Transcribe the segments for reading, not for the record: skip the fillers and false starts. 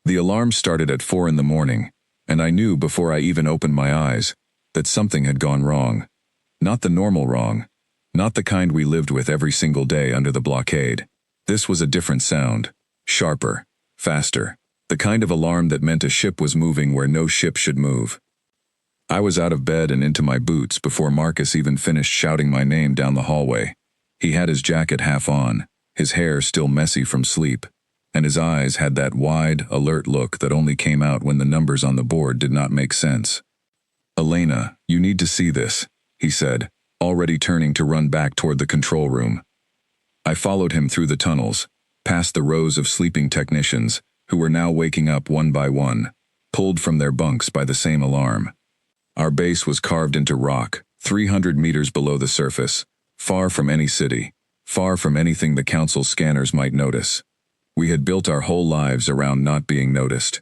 The alarm started at 4 in the morning, and I knew before I even opened my eyes that something had gone wrong. Not the normal wrong. Not the kind we lived with every single day under the blockade. This was a different sound. Sharper. Faster. The kind of alarm that meant a ship was moving where no ship should move. I was out of bed and into my boots before Marcus even finished shouting my name down the hallway. He had his jacket half on, his hair still messy from sleep, and his eyes had that wide, alert look that only came out when the numbers on the board did not make sense. "Elena, you need to see this," he said, already turning to run back toward the control room. I followed him through the tunnels, past the rows of sleeping technicians, who were now waking up one by one, pulled from their bunks by the same alarm. Our base was carved into rock, 300 meters below the surface, far from any city, far from anything the council scanners might notice. We had built our whole lives around not being noticed.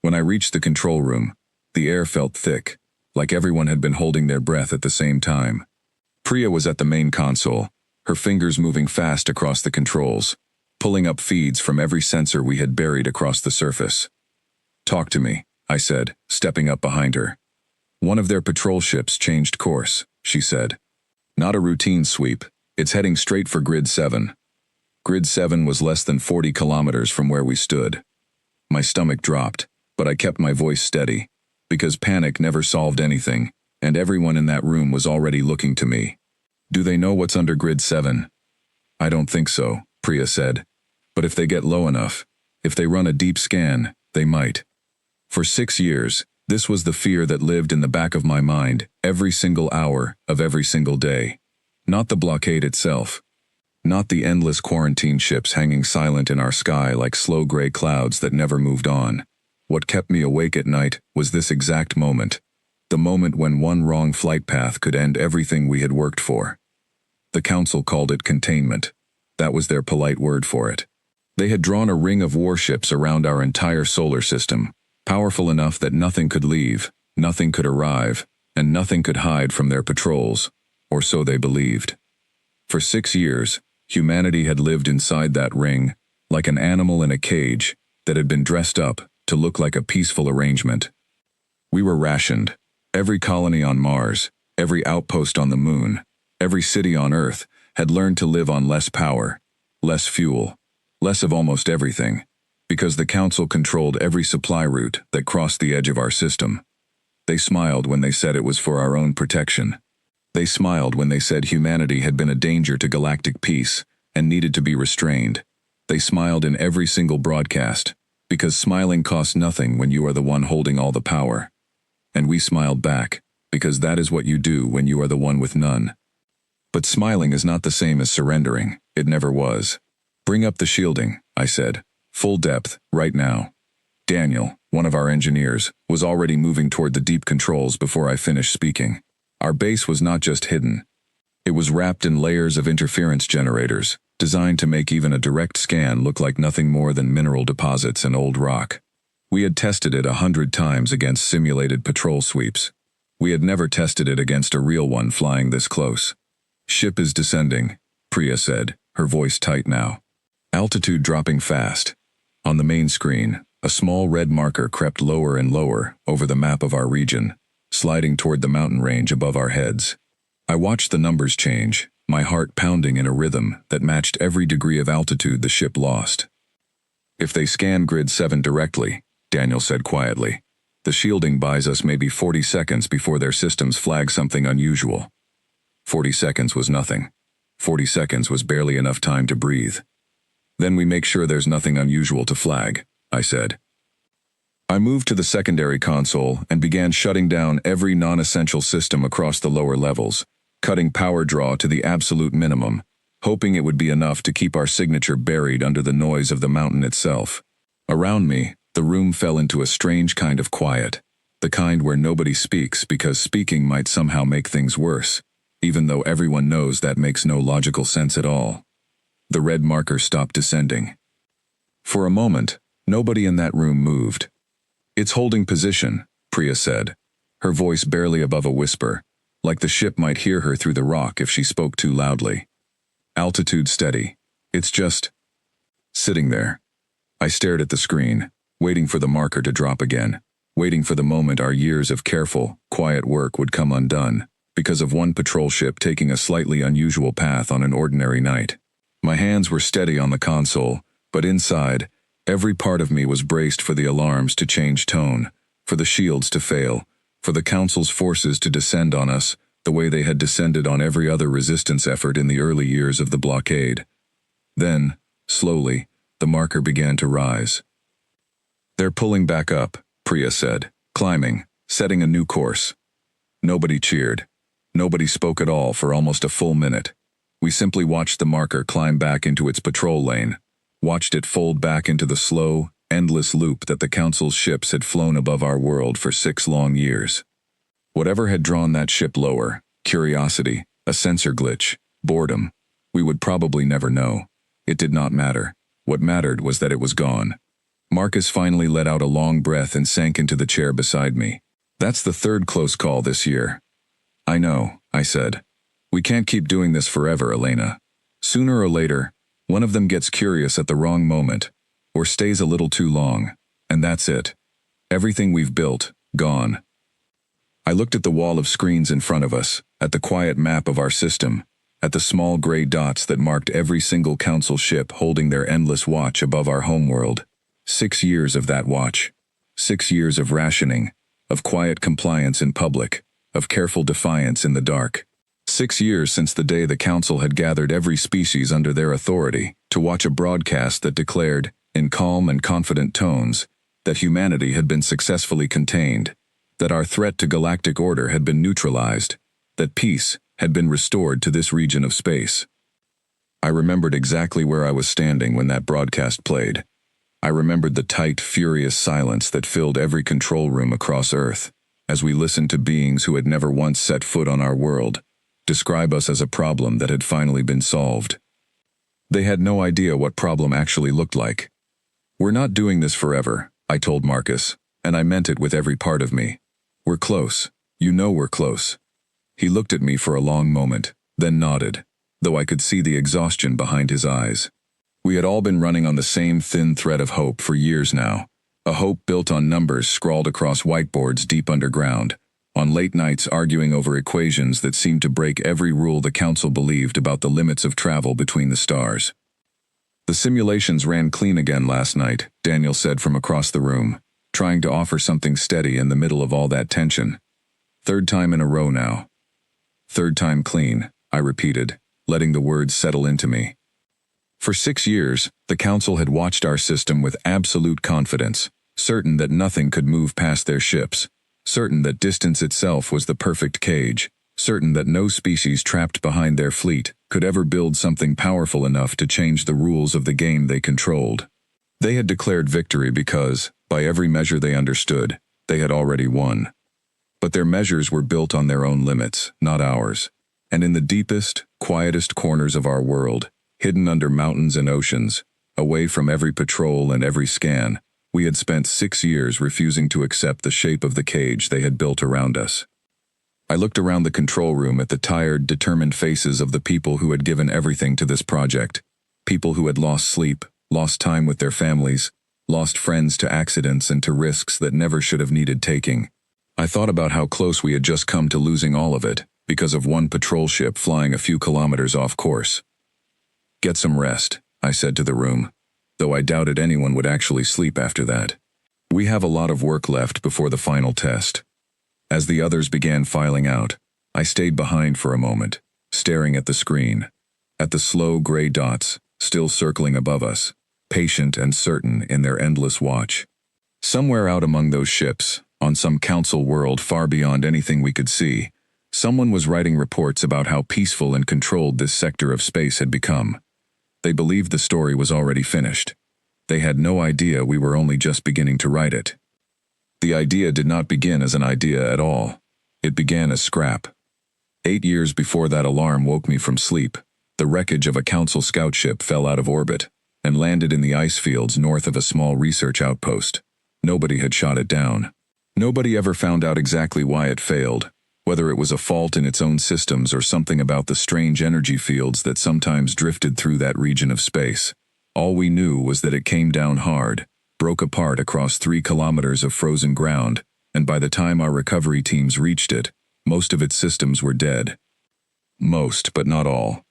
When I reached the control room, the air felt thick, like everyone had been holding their breath at the same time. Priya was at the main console, her fingers moving fast across the controls, pulling up feeds from every sensor we had buried across the surface. "Talk to me," I said, stepping up behind her. "One of their patrol ships changed course," she said. "Not a routine sweep, it's heading straight for Grid 7. Grid 7 was less than 40 kilometers from where we stood. My stomach dropped, but I kept my voice steady, because panic never solved anything, and everyone in that room was already looking to me. "Do they know what's under Grid 7? "I don't think so," Priya said. "But if they get low enough, if they run a deep scan, they might." For 6 years, this was the fear that lived in the back of my mind every single hour of every single day. Not the blockade itself. Not the endless quarantine ships hanging silent in our sky like slow gray clouds that never moved on. What kept me awake at night was this exact moment. The moment when one wrong flight path could end everything we had worked for. The council called it containment. That was their polite word for it. They had drawn a ring of warships around our entire solar system, powerful enough that nothing could leave, nothing could arrive, and nothing could hide from their patrols, or so they believed. For 6 years, humanity had lived inside that ring, like an animal in a cage that had been dressed up to look like a peaceful arrangement. We were rationed. Every colony on Mars, every outpost on the Moon, every city on Earth had learned to live on less power, less fuel, less of almost everything, because the Council controlled every supply route that crossed the edge of our system. They smiled when they said it was for our own protection. They smiled when they said humanity had been a danger to galactic peace and needed to be restrained. They smiled in every single broadcast, because smiling costs nothing when you are the one holding all the power. And we smiled back, because that is what you do when you are the one with none. But smiling is not the same as surrendering. It never was. "Bring up the shielding," I said. "Full depth, right now." Daniel, one of our engineers, was already moving toward the deep controls before I finished speaking. Our base was not just hidden. It was wrapped in layers of interference generators, designed to make even a direct scan look like nothing more than mineral deposits and old rock. We had tested it 100 times against simulated patrol sweeps. We had never tested it against a real one flying this close. "Ship is descending," Priya said, her voice tight now. "Altitude dropping fast." On the main screen, a small red marker crept lower and lower over the map of our region, sliding toward the mountain range above our heads. I watched the numbers change, my heart pounding in a rhythm that matched every degree of altitude the ship lost. "If they scan Grid 7 directly," Daniel said quietly, "the shielding buys us maybe 40 seconds before their systems flag something unusual." 40 seconds was nothing. 40 seconds was barely enough time to breathe. "Then we make sure there's nothing unusual to flag," I said. I moved to the secondary console and began shutting down every non-essential system across the lower levels, cutting power draw to the absolute minimum, hoping it would be enough to keep our signature buried under the noise of the mountain itself. Around me, the room fell into a strange kind of quiet, the kind where nobody speaks because speaking might somehow make things worse, even though everyone knows that makes no logical sense at all. The red marker stopped descending. For a moment, nobody in that room moved. "It's holding position," Priya said, her voice barely above a whisper, like the ship might hear her through the rock if she spoke too loudly. "Altitude steady. It's just sitting there." I stared at the screen. waiting for the marker to drop again, waiting for the moment our years of careful, quiet work would come undone, because of one patrol ship taking a slightly unusual path on an ordinary night. My hands were steady on the console, but inside, every part of me was braced for the alarms to change tone, for the shields to fail, for the Council's forces to descend on us the way they had descended on every other resistance effort in the early years of the blockade. Then, slowly, the marker began to rise. "They're pulling back up," Priya said, climbing, setting a new course. Nobody cheered. Nobody spoke at all for almost a full minute. We simply watched the marker climb back into its patrol lane, watched it fold back into the slow, endless loop that the Council's ships had flown above our world for 6 long years. Whatever had drawn that ship lower, curiosity, a sensor glitch, boredom, we would probably never know. It did not matter. What mattered was that it was gone. Marcus finally let out a long breath and sank into the chair beside me. "That's the 3rd close call this year." "I know," I said. "We can't keep doing this forever, Elena. Sooner or later, one of them gets curious at the wrong moment, or stays a little too long, and that's it. Everything we've built, gone." I looked at the wall of screens in front of us, at the quiet map of our system, at the small gray dots that marked every single Council ship holding their endless watch above our homeworld. 6 years of that watch. 6 years of rationing, of quiet compliance in public, of careful defiance in the dark. 6 years since the day the Council had gathered every species under their authority to watch a broadcast that declared, in calm and confident tones, that humanity had been successfully contained, that our threat to galactic order had been neutralized, that peace had been restored to this region of space. I remembered exactly where I was standing when that broadcast played. I remembered the tight, furious silence that filled every control room across Earth, as we listened to beings who had never once set foot on our world describe us as a problem that had finally been solved. They had no idea what problem actually looked like. "We're not doing this forever," I told Marcus, and I meant it with every part of me. "We're close. You know we're close." He looked at me for a long moment, then nodded, though I could see the exhaustion behind his eyes. We had all been running on the same thin thread of hope for years now, a hope built on numbers scrawled across whiteboards deep underground, on late nights arguing over equations that seemed to break every rule the Council believed about the limits of travel between the stars. "The simulations ran clean again last night," Daniel said from across the room, trying to offer something steady in the middle of all that tension. "3rd time in a row now." "3rd time clean," I repeated, letting the words settle into me. For 6 years, the Council had watched our system with absolute confidence, certain that nothing could move past their ships, certain that distance itself was the perfect cage, certain that no species trapped behind their fleet could ever build something powerful enough to change the rules of the game they controlled. They had declared victory because, by every measure they understood, they had already won. But their measures were built on their own limits, not ours. And in the deepest, quietest corners of our world, hidden under mountains and oceans, away from every patrol and every scan, we had spent 6 years refusing to accept the shape of the cage they had built around us. I looked around the control room at the tired, determined faces of the people who had given everything to this project, people who had lost sleep, lost time with their families, lost friends to accidents and to risks that never should have needed taking. I thought about how close we had just come to losing all of it, because of one patrol ship flying a few kilometers off course. "Get some rest," I said to the room, though I doubted anyone would actually sleep after that. "We have a lot of work left before the final test." As the others began filing out, I stayed behind for a moment, staring at the screen, at the slow gray dots still circling above us, patient and certain in their endless watch. Somewhere out among those ships, on some Council world far beyond anything we could see, someone was writing reports about how peaceful and controlled this sector of space had become. They believed the story was already finished. They had no idea we were only just beginning to write it. The idea did not begin as an idea at all. It began as scrap. 8 years before that alarm woke me from sleep, the wreckage of a Council scout ship fell out of orbit and landed in the ice fields north of a small research outpost. Nobody had shot it down. Nobody ever found out exactly why it failed, whether it was a fault in its own systems or something about the strange energy fields that sometimes drifted through that region of space. All we knew was that it came down hard, broke apart across 3 kilometers of frozen ground, and by the time our recovery teams reached it, most of its systems were dead. Most, but not all.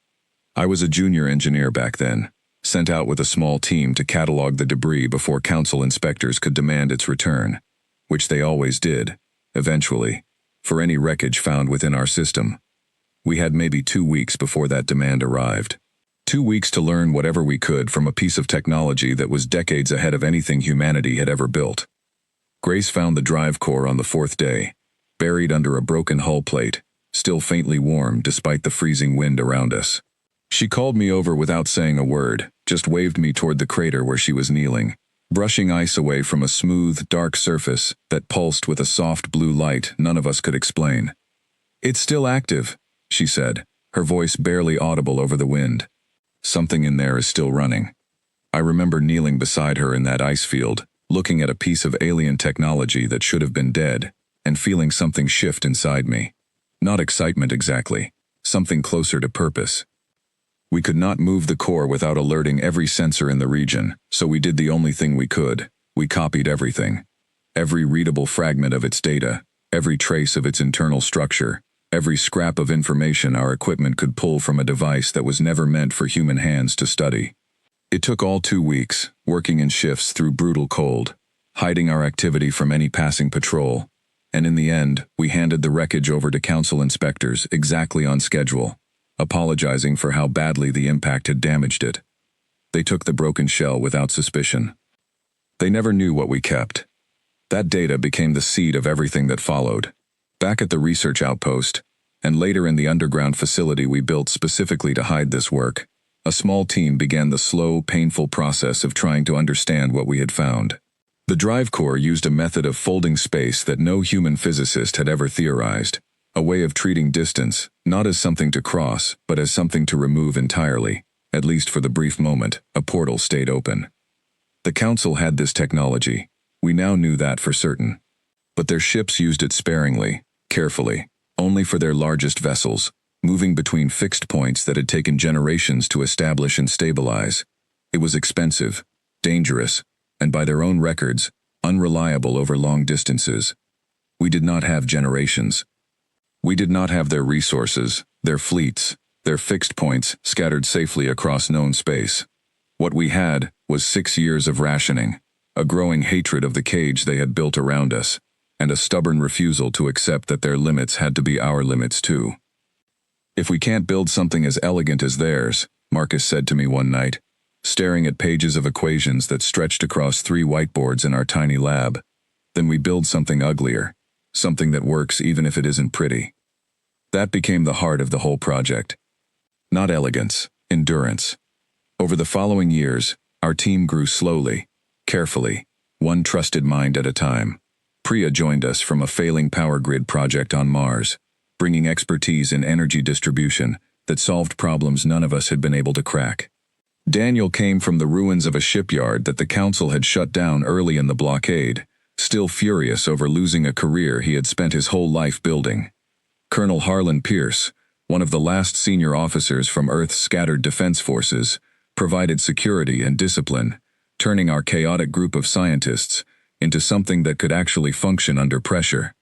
I was a junior engineer back then, sent out with a small team to catalog the debris before council inspectors could demand its return, which they always did, eventually, for any wreckage found within our system. We had maybe 2 weeks before that demand arrived. 2 weeks to learn whatever we could from a piece of technology that was decades ahead of anything humanity had ever built. Grace found the drive core on the 4th day, buried under a broken hull plate, still faintly warm despite the freezing wind around us. She called me over without saying a word, just waved me toward the crater where she was kneeling, brushing ice away from a smooth, dark surface that pulsed with a soft blue light none of us could explain. "It's still active," she said, her voice barely audible over the wind. "Something in there is still running." I remember kneeling beside her in that ice field, looking at a piece of alien technology that should have been dead, and feeling something shift inside me. Not excitement exactly, something closer to purpose. We could not move the core without alerting every sensor in the region, so we did the only thing we could. We copied everything. Every readable fragment of its data, every trace of its internal structure, every scrap of information our equipment could pull from a device that was never meant for human hands to study. It took all 2 weeks, working in shifts through brutal cold, hiding our activity from any passing patrol, and in the end, we handed the wreckage over to council inspectors exactly on schedule, apologizing for how badly the impact had damaged it. They took the broken shell without suspicion. They never knew what we kept. That data became the seed of everything that followed. Back at the research outpost, and later in the underground facility we built specifically to hide this work, a small team began the slow, painful process of trying to understand what we had found. The drive core used a method of folding space that no human physicist had ever theorized, a way of treating distance, not as something to cross, but as something to remove entirely. At least for the brief moment, a portal stayed open. The council had this technology. We now knew that for certain. But their ships used it sparingly, carefully, only for their largest vessels, moving between fixed points that had taken generations to establish and stabilize. It was expensive, dangerous, and by their own records, unreliable over long distances. We did not have generations. We did not have their resources, their fleets, their fixed points scattered safely across known space. What we had was 6 years of rationing, a growing hatred of the cage they had built around us, and a stubborn refusal to accept that their limits had to be our limits too. "If we can't build something as elegant as theirs," Marcus said to me one night, staring at pages of equations that stretched across 3 whiteboards in our tiny lab, "then we build something uglier, something that works even if it isn't pretty." That became the heart of the whole project. Not elegance, endurance. Over the following years, our team grew slowly, carefully, one trusted mind at a time. Priya joined us from a failing power grid project on Mars, bringing expertise in energy distribution that solved problems none of us had been able to crack. Daniel came from the ruins of a shipyard that the council had shut down early in the blockade, still furious over losing a career he had spent his whole life building. Colonel Harlan Pierce, one of the last senior officers from Earth's scattered defense forces, provided security and discipline, turning our chaotic group of scientists into something that could actually function under pressure.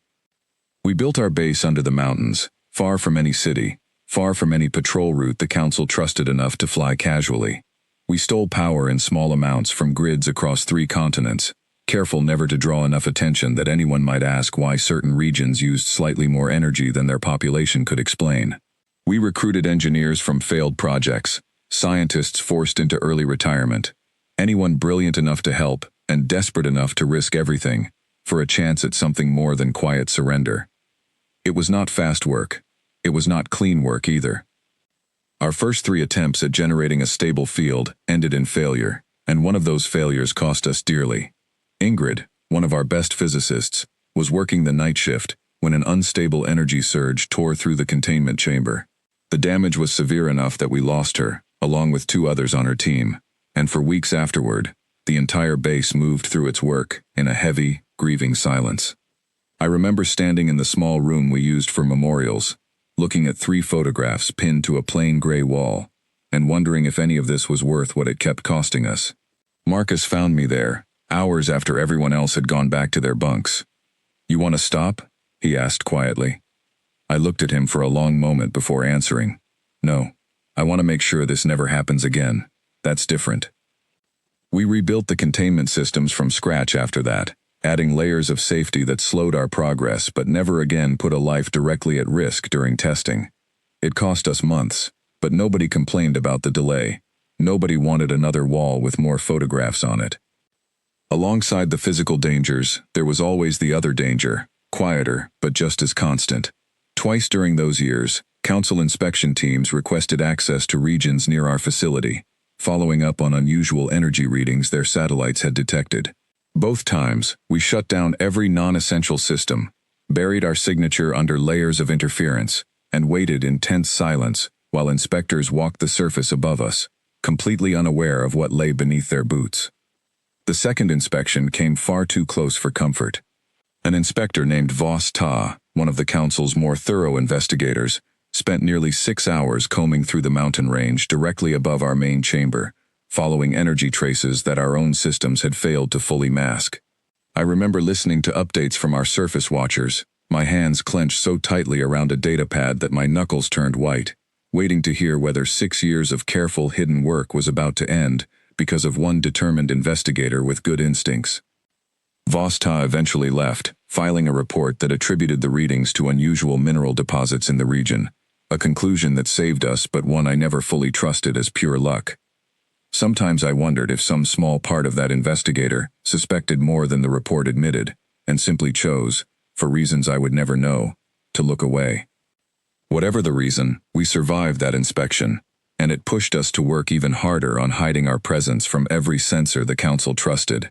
We built our base under the mountains, far from any city, far from any patrol route the council trusted enough to fly casually. We stole power in small amounts from grids across 3 continents, careful never to draw enough attention that anyone might ask why certain regions used slightly more energy than their population could explain. We recruited engineers from failed projects, scientists forced into early retirement, anyone brilliant enough to help and desperate enough to risk everything for a chance at something more than quiet surrender. It was not fast work. It was not clean work either. Our first 3 attempts at generating a stable field ended in failure, and one of those failures cost us dearly. Ingrid, one of our best physicists, was working the night shift when an unstable energy surge tore through the containment chamber. The damage was severe enough that we lost her, along with 2 others on her team, and for weeks afterward, the entire base moved through its work in a heavy, grieving silence. I remember standing in the small room we used for memorials, looking at 3 photographs pinned to a plain gray wall, and wondering if any of this was worth what it kept costing us. Marcus found me there, hours after everyone else had gone back to their bunks. "You want to stop?" he asked quietly. I looked at him for a long moment before answering. "No. I want to make sure this never happens again. That's different." We rebuilt the containment systems from scratch after that, adding layers of safety that slowed our progress but never again put a life directly at risk during testing. It cost us months, but nobody complained about the delay. Nobody wanted another wall with more photographs on it. Alongside the physical dangers, there was always the other danger, quieter but just as constant. Twice during those years, Council inspection teams requested access to regions near our facility, following up on unusual energy readings their satellites had detected. Both times, we shut down every non-essential system, buried our signature under layers of interference, and waited in tense silence while inspectors walked the surface above us, completely unaware of what lay beneath their boots. The second inspection came far too close for comfort. An inspector named Vos Ta, one of the Council's more thorough investigators, spent nearly 6 hours combing through the mountain range directly above our main chamber, following energy traces that our own systems had failed to fully mask. I remember listening to updates from our surface watchers, my hands clenched so tightly around a data pad that my knuckles turned white, waiting to hear whether 6 years of careful hidden work was about to end because of one determined investigator with good instincts. Vos Ta eventually left, filing a report that attributed the readings to unusual mineral deposits in the region, a conclusion that saved us but one I never fully trusted as pure luck. Sometimes I wondered if some small part of that investigator suspected more than the report admitted, and simply chose, for reasons I would never know, to look away. Whatever the reason, we survived that inspection, and it pushed us to work even harder on hiding our presence from every sensor the Council trusted.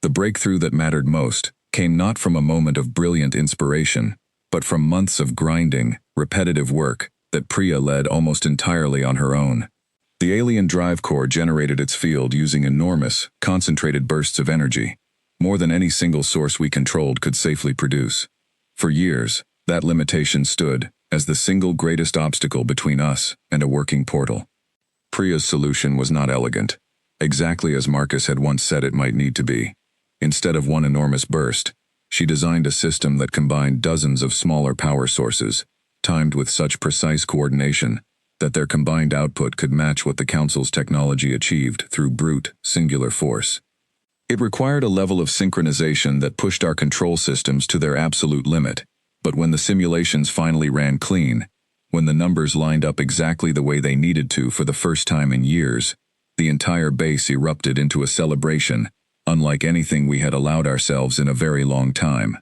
The breakthrough that mattered most came not from a moment of brilliant inspiration, but from months of grinding, repetitive work that Priya led almost entirely on her own. The alien drive core generated its field using enormous, concentrated bursts of energy, more than any single source we controlled could safely produce. For years, that limitation stood as the single greatest obstacle between us and a working portal. Priya's solution was not elegant, exactly as Marcus had once said it might need to be. Instead of one enormous burst, she designed a system that combined dozens of smaller power sources, timed with such precise coordination that their combined output could match what the Council's technology achieved through brute, singular force. It required a level of synchronization that pushed our control systems to their absolute limit, but when the simulations finally ran clean, when the numbers lined up exactly the way they needed to for the first time in years, the entire base erupted into a celebration, unlike anything we had allowed ourselves in a very long time.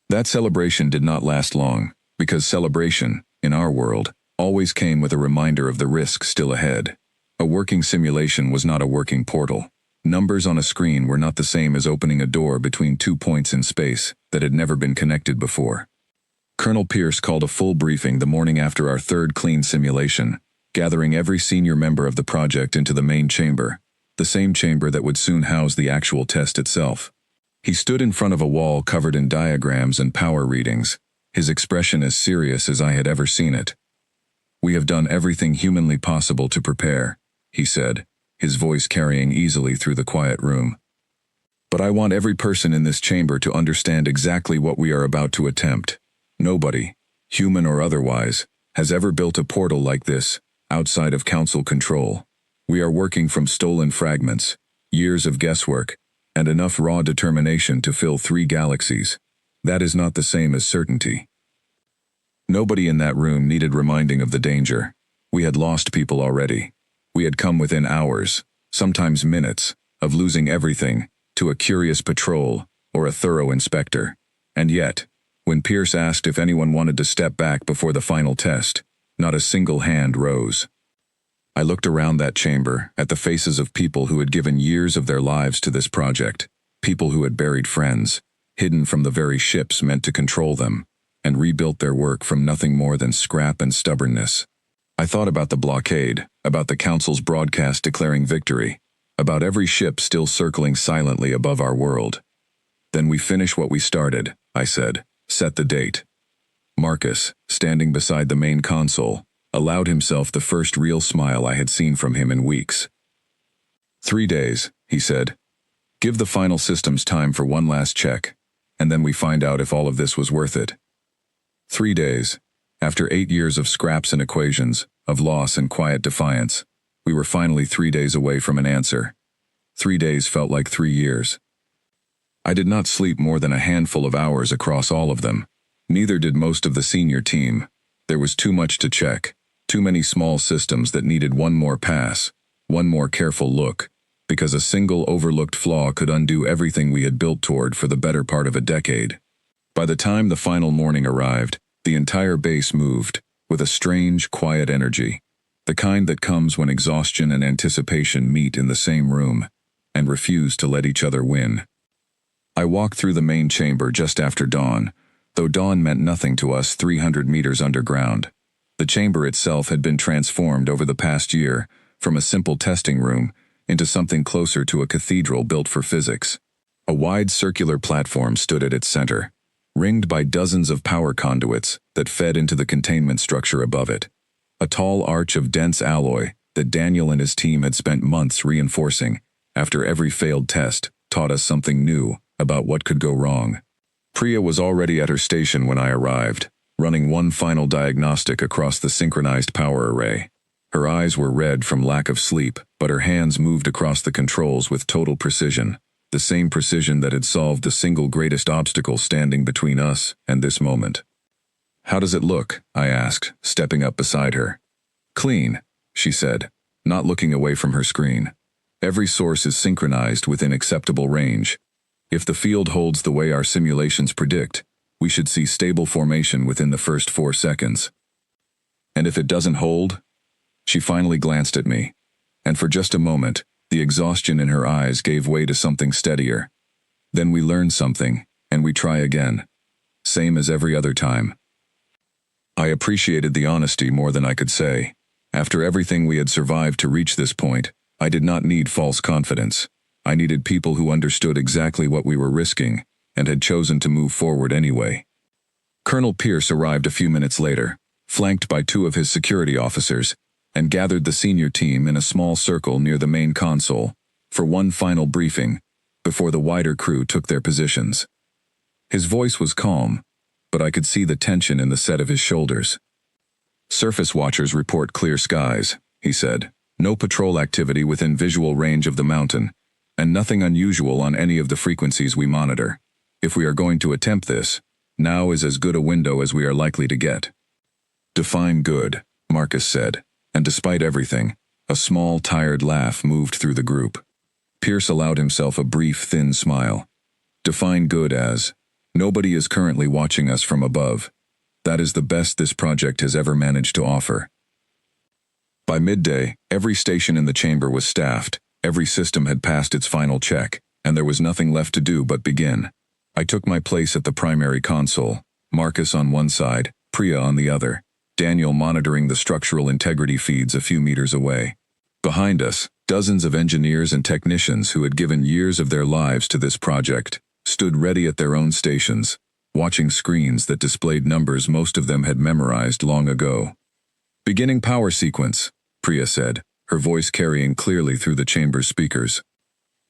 That celebration did not last long, because celebration, in our world, always came with a reminder of the risk still ahead. A working simulation was not a working portal. Numbers on a screen were not the same as opening a door between 2 points in space that had never been connected before. Colonel Pierce called a full briefing the morning after our third clean simulation, gathering every senior member of the project into the main chamber, the same chamber that would soon house the actual test itself. He stood in front of a wall covered in diagrams and power readings, his expression as serious as I had ever seen it. "We have done everything humanly possible to prepare," he said, his voice carrying easily through the quiet room. "But I want every person in this chamber to understand exactly what we are about to attempt. Nobody, human or otherwise, has ever built a portal like this, outside of Council control. We are working from stolen fragments, years of guesswork, and enough raw determination to fill 3 galaxies. That is not the same as certainty." Nobody in that room needed reminding of the danger. We had lost people already. We had come within hours, sometimes minutes, of losing everything to a curious patrol or a thorough inspector. And yet, when Pierce asked if anyone wanted to step back before the final test, not a single hand rose. I looked around that chamber at the faces of people who had given years of their lives to this project, people who had buried friends, hidden from the very ships meant to control them, and rebuilt their work from nothing more than scrap and stubbornness. I thought about the blockade, about the Council's broadcast declaring victory, about every ship still circling silently above our world. "Then we finish what we started," I said, "set the date." Marcus, standing beside the main console, allowed himself the first real smile I had seen from him in weeks. 3 days, he said. Give the final systems time for one last check, and then we find out if all of this was worth it. 3 days. After 8 years of scraps and equations, of loss and quiet defiance, we were finally 3 days away from an answer. 3 days felt like 3 years. I did not sleep more than a handful of hours across all of them. Neither did most of the senior team. There was too much to check, too many small systems that needed one more pass, one more careful look, because a single overlooked flaw could undo everything we had built toward for the better part of a decade. By the time the final morning arrived, the entire base moved, with a strange, quiet energy, the kind that comes when exhaustion and anticipation meet in the same room, and refuse to let each other win. I walked through the main chamber just after dawn, though dawn meant nothing to us 300 meters underground. The chamber itself had been transformed over the past year, from a simple testing room into something closer to a cathedral built for physics. A wide circular platform stood at its center, ringed by dozens of power conduits that fed into the containment structure above it. A tall arch of dense alloy that Daniel and his team had spent months reinforcing after every failed test taught us something new about what could go wrong. Priya was already at her station when I arrived, running one final diagnostic across the synchronized power array. Her eyes were red from lack of sleep, but her hands moved across the controls with total precision, the same precision that had solved the single greatest obstacle standing between us and this moment. "How does it look?" I asked, stepping up beside her. "Clean," she said, not looking away from her screen. "Every source is synchronized within acceptable range. If the field holds the way our simulations predict, we should see stable formation within the first 4 seconds. And if it doesn't hold?" She finally glanced at me, and for just a moment, the exhaustion in her eyes gave way to something steadier. "Then we learn something, and we try again. Same as every other time." I appreciated the honesty more than I could say. After everything we had survived to reach this point, I did not need false confidence. I needed people who understood exactly what we were risking, and had chosen to move forward anyway. Colonel Pierce arrived a few minutes later, flanked by 2 of his security officers, and gathered the senior team in a small circle near the main console for one final briefing before the wider crew took their positions. His voice was calm, but I could see the tension in the set of his shoulders. "Surface watchers report clear skies," he said. "No patrol activity within visual range of the mountain, and nothing unusual on any of the frequencies we monitor. If we are going to attempt this, now is as good a window as we are likely to get." "Define good," Marcus said, and despite everything, a small, tired laugh moved through the group. Pierce allowed himself a brief, thin smile. "Define good as, nobody is currently watching us from above. That is the best this project has ever managed to offer." By midday, every station in the chamber was staffed, every system had passed its final check, and there was nothing left to do but begin. I took my place at the primary console, Marcus on one side, Priya on the other, Daniel monitoring the structural integrity feeds a few meters away. Behind us, dozens of engineers and technicians who had given years of their lives to this project stood ready at their own stations, watching screens that displayed numbers most of them had memorized long ago. "Beginning power sequence," Priya said, her voice carrying clearly through the chamber's speakers.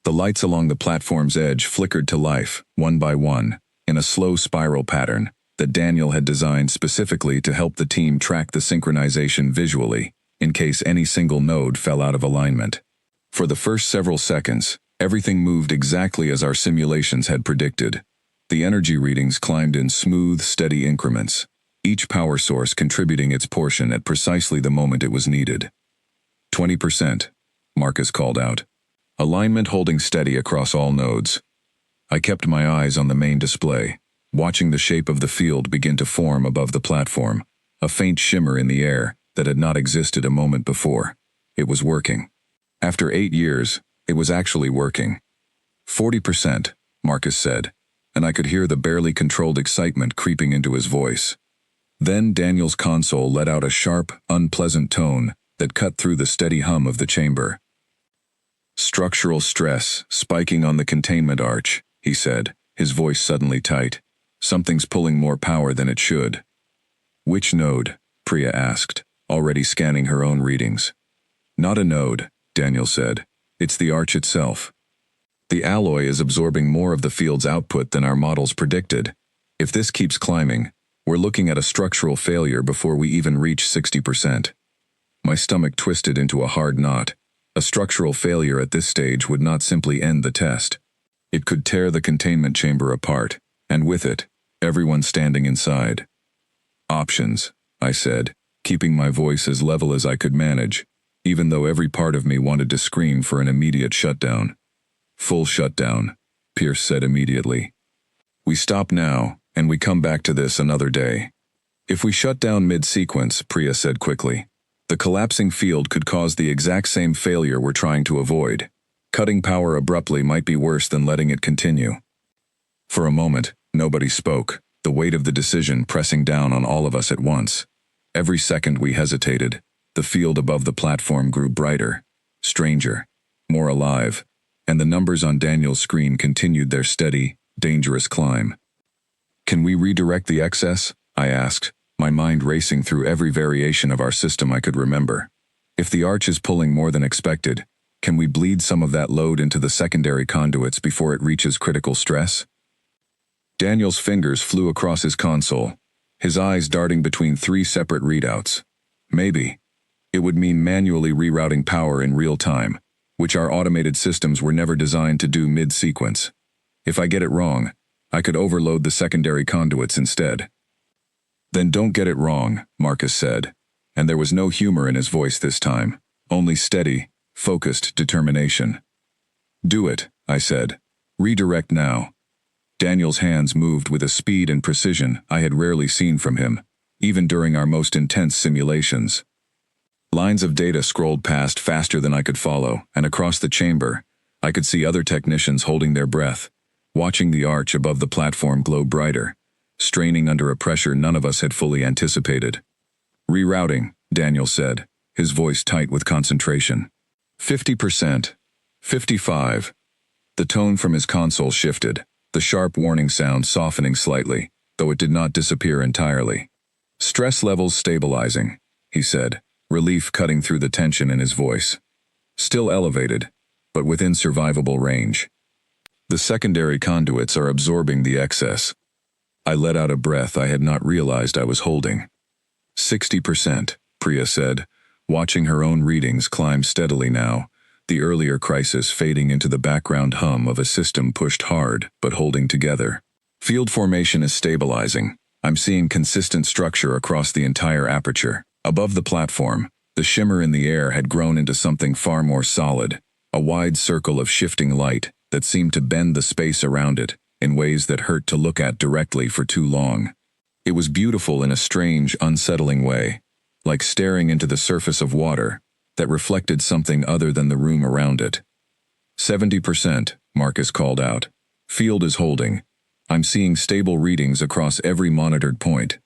The lights along the platform's edge flickered to life, one by one, in a slow spiral pattern that Daniel had designed specifically to help the team track the synchronization visually, in case any single node fell out of alignment. For the first several seconds, everything moved exactly as our simulations had predicted. The energy readings climbed in smooth, steady increments, each power source contributing its portion at precisely the moment it was needed. 20%, Marcus called out. Alignment holding steady across all nodes. I kept my eyes on the main display, watching the shape of the field begin to form above the platform, a faint shimmer in the air that had not existed a moment before. It was working. After 8 years, it was actually working. 40%, Marcus said, and I could hear the barely controlled excitement creeping into his voice. Then Daniel's console let out a sharp, unpleasant tone that cut through the steady hum of the chamber. "Structural stress spiking on the containment arch," he said, his voice suddenly tight. "Something's pulling more power than it should." "Which node?" Priya asked, already scanning her own readings. "Not a node," Daniel said. "It's the arch itself." The alloy is absorbing more of the field's output than our models predicted. If this keeps climbing, we're looking at a structural failure before we even reach 60%. My stomach twisted into a hard knot. A structural failure at this stage would not simply end the test. It could tear the containment chamber apart, and with it, everyone standing inside. Options, I said, keeping my voice as level as I could manage, even though every part of me wanted to scream for an immediate shutdown. Full shutdown, Pierce said immediately. We stop now, and we come back to this another day. If we shut down mid-sequence, Priya said quickly, the collapsing field could cause the exact same failure we're trying to avoid. Cutting power abruptly might be worse than letting it continue. For a moment, nobody spoke, the weight of the decision pressing down on all of us at once. Every second we hesitated, the field above the platform grew brighter, stranger, more alive, and the numbers on Daniel's screen continued their steady, dangerous climb. Can we redirect the excess? I asked, my mind racing through every variation of our system I could remember. If the arch is pulling more than expected, can we bleed some of that load into the secondary conduits before it reaches critical stress? Daniel's fingers flew across his console, his eyes darting between 3 separate readouts. Maybe. It would mean manually rerouting power in real time, which our automated systems were never designed to do mid-sequence. If I get it wrong, I could overload the secondary conduits instead. Then don't get it wrong, Marcus said, and there was no humor in his voice this time, only steady, focused determination. Do it, I said. Redirect now. Daniel's hands moved with a speed and precision I had rarely seen from him, even during our most intense simulations. Lines of data scrolled past faster than I could follow, and across the chamber, I could see other technicians holding their breath, watching the arch above the platform glow brighter, straining under a pressure none of us had fully anticipated. Rerouting, Daniel said, his voice tight with concentration. 50%. 55. The tone from his console shifted, the sharp warning sound softening slightly, though it did not disappear entirely. Stress levels stabilizing, he said, relief cutting through the tension in his voice. Still elevated, but within survivable range. The secondary conduits are absorbing the excess. I let out a breath I had not realized I was holding. 60%, Priya said, watching her own readings climb steadily now, the earlier crisis fading into the background hum of a system pushed hard but holding together. Field formation is stabilizing. I'm seeing consistent structure across the entire aperture. Above the platform, the shimmer in the air had grown into something far more solid, a wide circle of shifting light that seemed to bend the space around it in ways that hurt to look at directly for too long. It was beautiful in a strange, unsettling way, like staring into the surface of water that reflected something other than the room around it. 70%, Marcus called out. Field is holding. I'm seeing stable readings across every monitored point.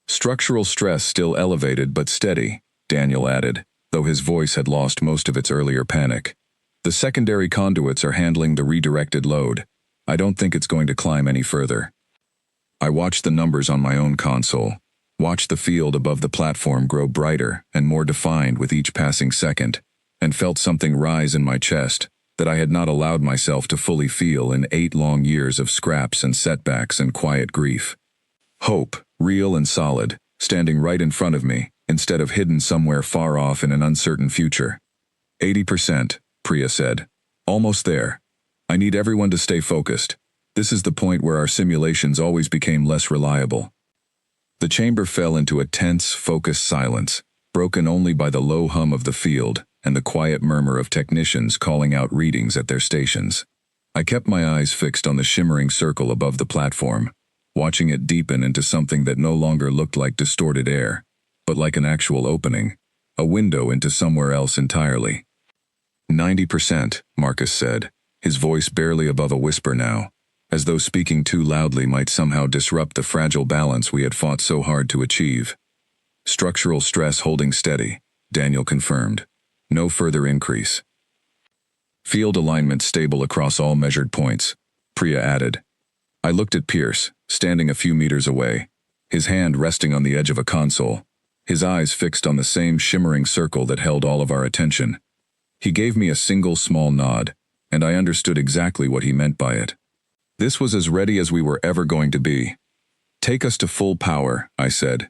Structural stress still elevated but steady, Daniel added, though his voice had lost most of its earlier panic. The secondary conduits are handling the redirected load. I don't think it's going to climb any further. I watched the numbers on my own console, watched the field above the platform grow brighter and more defined with each passing second, and felt something rise in my chest that I had not allowed myself to fully feel in 8 long years of scraps and setbacks and quiet grief. Hope, real and solid, standing right in front of me, instead of hidden somewhere far off in an uncertain future. 80%, Priya said. Almost there. I need everyone to stay focused. This is the point where our simulations always became less reliable. The chamber fell into a tense, focused silence, broken only by the low hum of the field and the quiet murmur of technicians calling out readings at their stations. I kept my eyes fixed on the shimmering circle above the platform, watching it deepen into something that no longer looked like distorted air, but like an actual opening, a window into somewhere else entirely. 90%, Marcus said, his voice barely above a whisper now, as though speaking too loudly might somehow disrupt the fragile balance we had fought so hard to achieve. Structural stress holding steady, Daniel confirmed. No further increase. Field alignment stable across all measured points, Priya added. I looked at Pierce, standing a few meters away, his hand resting on the edge of a console, his eyes fixed on the same shimmering circle that held all of our attention. He gave me a single small nod, and I understood exactly what he meant by it. This was as ready as we were ever going to be. "Take us to full power," I said.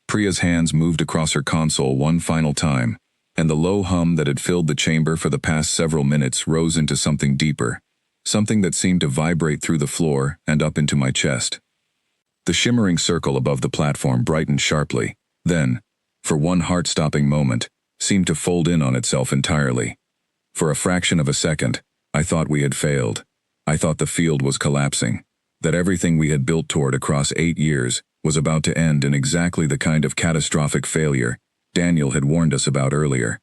Priya's hands moved across her console one final time, and the low hum that had filled the chamber for the past several minutes rose into something deeper, something that seemed to vibrate through the floor and up into my chest. The shimmering circle above the platform brightened sharply, then, for one heart-stopping moment, seemed to fold in on itself entirely. For a fraction of a second, I thought we had failed. I thought the field was collapsing, that everything we had built toward across 8 years was about to end in exactly the kind of catastrophic failure Daniel had warned us about earlier.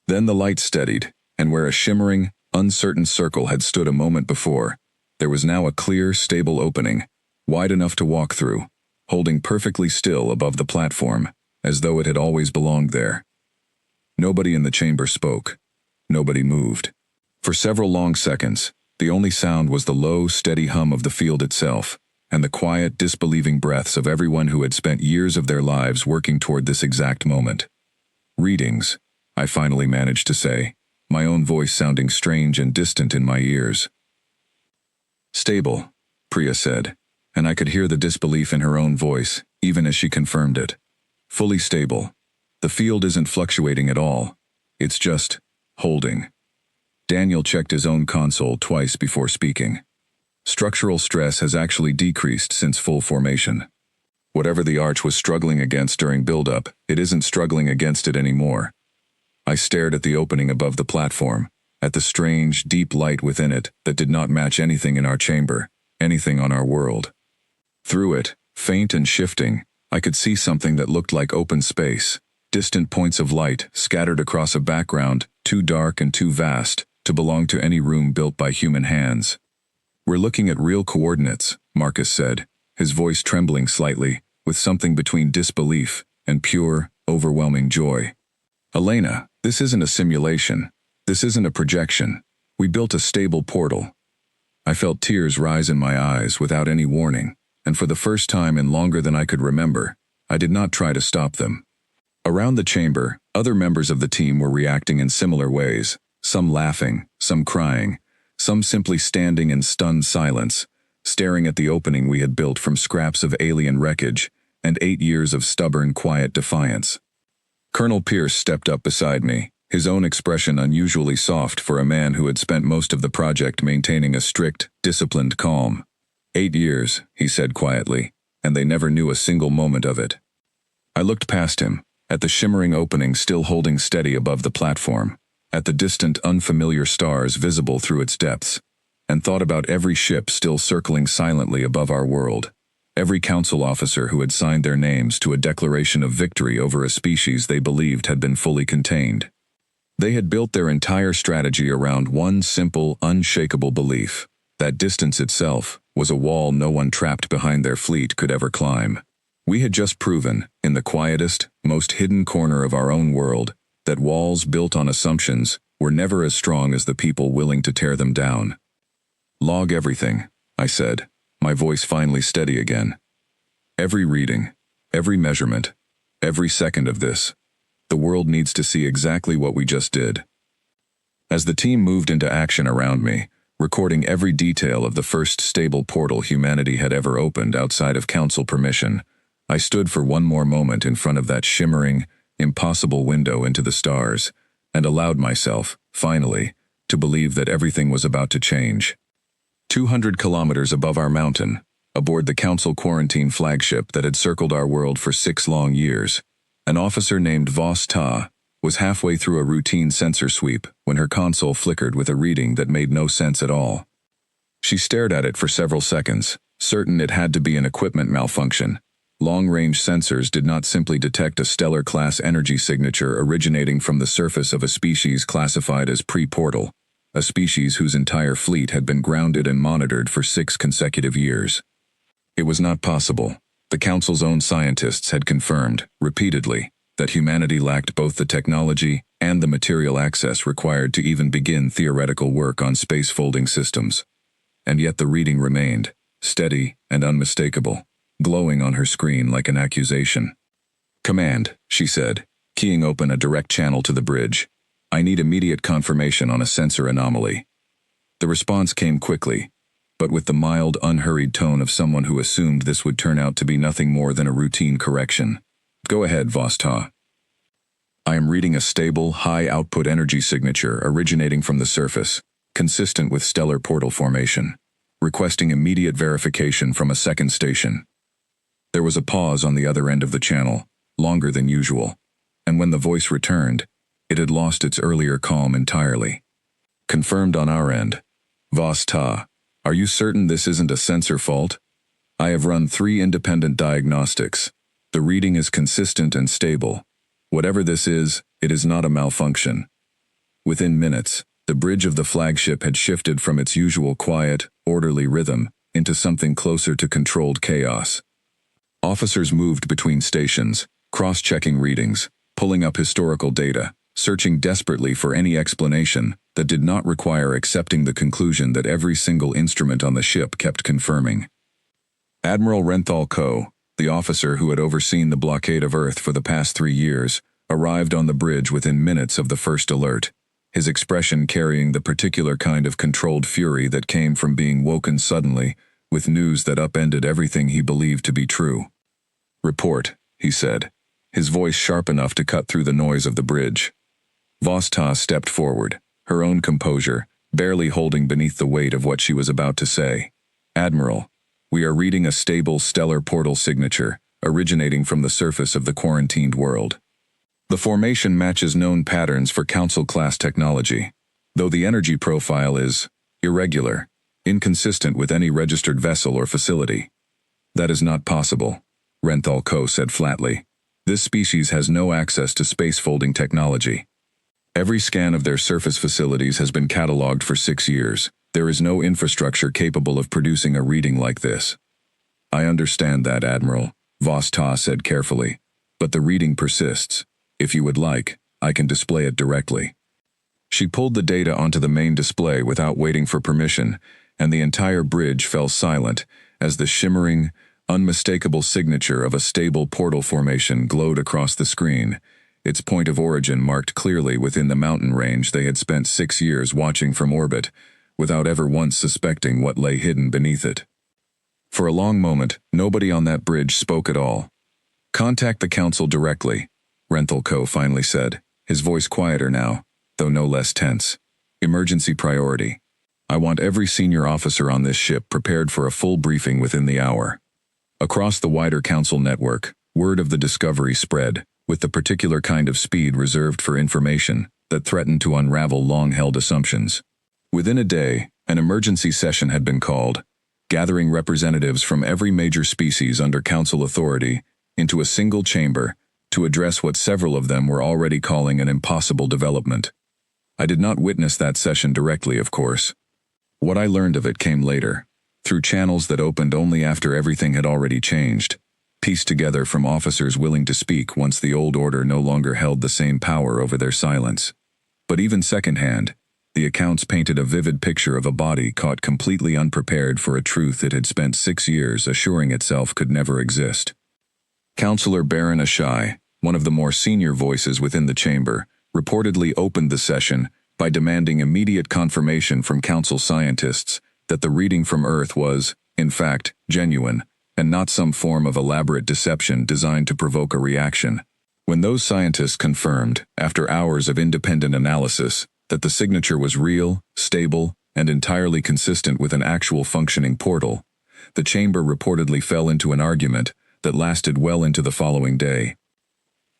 Then the light steadied, and where a shimmering, uncertain circle had stood a moment before, there was now a clear, stable opening, wide enough to walk through, holding perfectly still above the platform, as though it had always belonged there. Nobody in the chamber spoke. Nobody moved. For several long seconds, the only sound was the low, steady hum of the field itself, and the quiet, disbelieving breaths of everyone who had spent years of their lives working toward this exact moment. "Readings," I finally managed to say, my own voice sounding strange and distant in my ears. "Stable," Priya said, and I could hear the disbelief in her own voice, even as she confirmed it. "Fully stable. The field isn't fluctuating at all. It's just holding." Daniel checked his own console twice before speaking. "Structural stress has actually decreased since full formation. Whatever the arch was struggling against during build-up, it isn't struggling against it anymore." I stared at the opening above the platform, at the strange, deep light within it that did not match anything in our chamber, anything on our world. Through it, faint and shifting, I could see something that looked like open space, distant points of light scattered across a background too dark and too vast to belong to any room built by human hands. "We're looking at real coordinates," Marcus said, his voice trembling slightly, with something between disbelief and pure, overwhelming joy. "Elena, this isn't a simulation. This isn't a projection. We built a stable portal." I felt tears rise in my eyes without any warning, and for the first time in longer than I could remember, I did not try to stop them. Around the chamber, other members of the team were reacting in similar ways, some laughing, some crying, some simply standing in stunned silence, staring at the opening we had built from scraps of alien wreckage and 8 years of stubborn, quiet defiance. Colonel Pierce stepped up beside me, his own expression unusually soft for a man who had spent most of the project maintaining a strict, disciplined calm. 8 years, he said quietly, and they never knew a single moment of it. I looked past him, at the shimmering opening still holding steady above the platform, at the distant, unfamiliar stars visible through its depths, and thought about every ship still circling silently above our world, every council officer who had signed their names to a declaration of victory over a species they believed had been fully contained. They had built their entire strategy around one simple, unshakable belief: that distance itself was a wall no one trapped behind their fleet could ever climb. We had just proven, in the quietest, most hidden corner of our own world, that walls built on assumptions were never as strong as the people willing to tear them down. "Log everything," I said, my voice finally steady again. "Every reading, every measurement, every second of this. The world needs to see exactly what we just did." As the team moved into action around me, recording every detail of the first stable portal humanity had ever opened outside of council permission, I stood for one more moment in front of that shimmering, impossible window into the stars, and allowed myself, finally, to believe that everything was about to change. 200 kilometers above our mountain, aboard the council quarantine flagship that had circled our world for 6 long years, an officer named Vos Ta was halfway through a routine sensor sweep when her console flickered with a reading that made no sense at all. She stared at it for several seconds, certain it had to be an equipment malfunction. Long-range sensors did not simply detect a stellar-class energy signature originating from the surface of a species classified as pre-portal, a species whose entire fleet had been grounded and monitored for 6 consecutive years. It was not possible. The Council's own scientists had confirmed, repeatedly, that humanity lacked both the technology and the material access required to even begin theoretical work on space-folding systems. And yet the reading remained, steady and unmistakable, glowing on her screen like an accusation. "Command," she said, keying open a direct channel to the bridge. "I need immediate confirmation on a sensor anomaly. The response came quickly, but with the mild, unhurried tone of someone who assumed this would turn out to be nothing more than a routine correction. Go ahead, Vostha. I am reading a stable, high-output energy signature originating from the surface, consistent with stellar portal formation, requesting immediate verification from a second station. There was a pause on the other end of the channel, longer than usual, and when the voice returned, it had lost its earlier calm entirely. Confirmed on our end. Vostha, are you certain this isn't a sensor fault? I have run 3 independent diagnostics. The reading is consistent and stable. Whatever this is, it is not a malfunction. Within minutes, the bridge of the flagship had shifted from its usual quiet, orderly rhythm into something closer to controlled chaos. Officers moved between stations, cross-checking readings, pulling up historical data, searching desperately for any explanation that did not require accepting the conclusion that every single instrument on the ship kept confirming. Admiral Renthal Ko, the officer who had overseen the blockade of Earth for the past 3 years, arrived on the bridge within minutes of the first alert, his expression carrying the particular kind of controlled fury that came from being woken suddenly with news that upended everything he believed to be true. Report, he said, his voice sharp enough to cut through the noise of the bridge. Vostha stepped forward, her own composure barely holding beneath the weight of what she was about to say. Admiral, we are reading a stable stellar portal signature originating from the surface of the quarantined world. The formation matches known patterns for Council-class technology, though the energy profile is irregular, inconsistent with any registered vessel or facility. That is not possible, Renthal Ko said flatly. This species has no access to space-folding technology. Every scan of their surface facilities has been catalogued for 6 years. There is no infrastructure capable of producing a reading like this. I understand that, Admiral, Vostha said carefully, but the reading persists. If you would like, I can display it directly. She pulled the data onto the main display without waiting for permission, and the entire bridge fell silent as the shimmering, unmistakable signature of a stable portal formation glowed across the screen, its point of origin marked clearly within the mountain range they had spent 6 years watching from orbit, without ever once suspecting what lay hidden beneath it. For a long moment, nobody on that bridge spoke at all. Contact the Council directly, Renthal Ko finally said, his voice quieter now, though no less tense. Emergency priority. I want every senior officer on this ship prepared for a full briefing within the hour. Across the wider Council network, word of the discovery spread, with the particular kind of speed reserved for information that threatened to unravel long-held assumptions. Within a day, an emergency session had been called, gathering representatives from every major species under Council authority into a single chamber to address what several of them were already calling an impossible development. I did not witness that session directly, of course. What I learned of it came later, through channels that opened only after everything had already changed, pieced together from officers willing to speak once the old order no longer held the same power over their silence. But even secondhand, the accounts painted a vivid picture of a body caught completely unprepared for a truth it had spent 6 years assuring itself could never exist. Councillor Baron Ashai, one of the more senior voices within the chamber, reportedly opened the session by demanding immediate confirmation from Council scientists that the reading from Earth was, in fact, genuine, and not some form of elaborate deception designed to provoke a reaction. When those scientists confirmed, after hours of independent analysis, that the signature was real, stable, and entirely consistent with an actual functioning portal, the chamber reportedly fell into an argument that lasted well into the following day.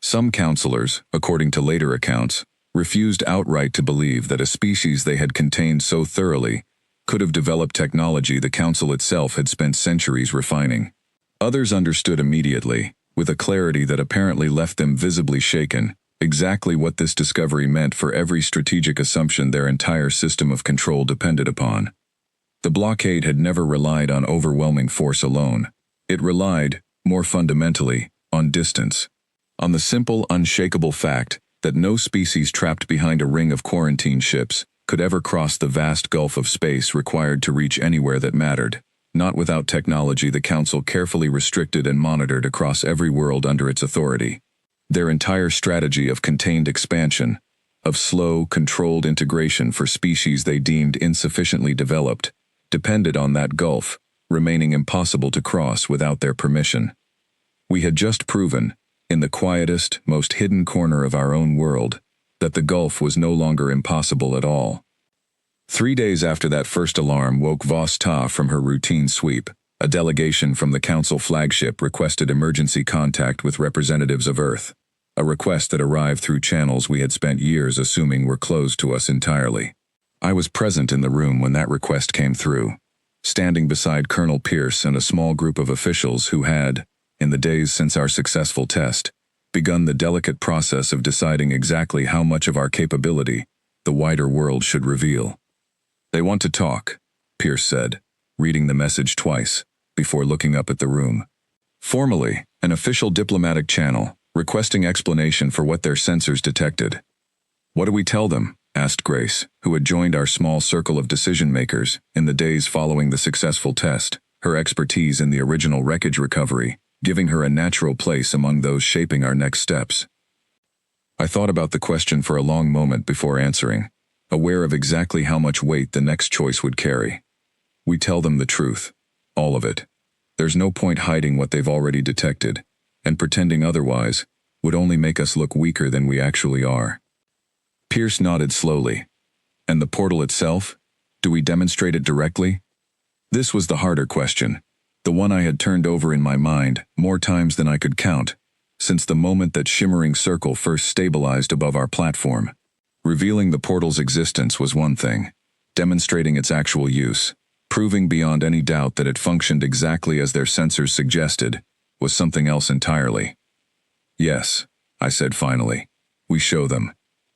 Some councillors, according to later accounts, refused outright to believe that a species they had contained so thoroughly could have developed technology the Council itself had spent centuries refining. Others understood immediately, with a clarity that apparently left them visibly shaken, exactly what this discovery meant for every strategic assumption their entire system of control depended upon. The blockade had never relied on overwhelming force alone. It relied, more fundamentally, on distance. On the simple, unshakable fact that no species trapped behind a ring of quarantine ships could ever cross the vast gulf of space required to reach anywhere that mattered, not without technology the Council carefully restricted and monitored across every world under its authority. Their entire strategy of contained expansion, of slow, controlled integration for species they deemed insufficiently developed, depended on that gulf, remaining impossible to cross without their permission. We had just proven, in the quietest, most hidden corner of our own world, that the gulf was no longer impossible at all. 3 days after that first alarm woke Vos Ta from her routine sweep, a delegation from the Council flagship requested emergency contact with representatives of Earth, a request that arrived through channels we had spent years assuming were closed to us entirely. I was present in the room when that request came through, standing beside Colonel Pierce and a small group of officials who had, in the days since our successful test, begun the delicate process of deciding exactly how much of our capability the wider world should reveal. "They want to talk," Pierce said, reading the message twice, before looking up at the room. "Formally, an official diplomatic channel, requesting explanation for what their sensors detected." "What do we tell them?" asked Grace, who had joined our small circle of decision-makers in the days following the successful test, her expertise in the original wreckage recovery, giving her a natural place among those shaping our next steps. I thought about the question for a long moment before answering, aware of exactly how much weight the next choice would carry. We tell them the truth. All of it. There's no point hiding what they've already detected, and pretending otherwise would only make us look weaker than we actually are. Pierce nodded slowly. "And the portal itself? Do we demonstrate it directly?" This was the harder question, the one I had turned over in my mind more times than I could count, since the moment that shimmering circle first stabilized above our platform. Revealing the portal's existence was one thing. Demonstrating its actual use, proving beyond any doubt that it functioned exactly as their sensors suggested, was something else entirely. "Yes," I said finally. "We show them.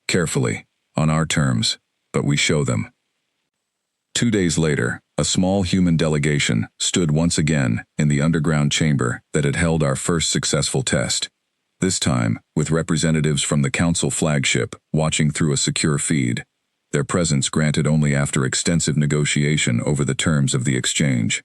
Carefully, on our terms, but we show them." 2 days later, a small human delegation stood once again in the underground chamber that had held our first successful test, this time with representatives from the Council flagship watching through a secure feed, their presence granted only after extensive negotiation over the terms of the exchange.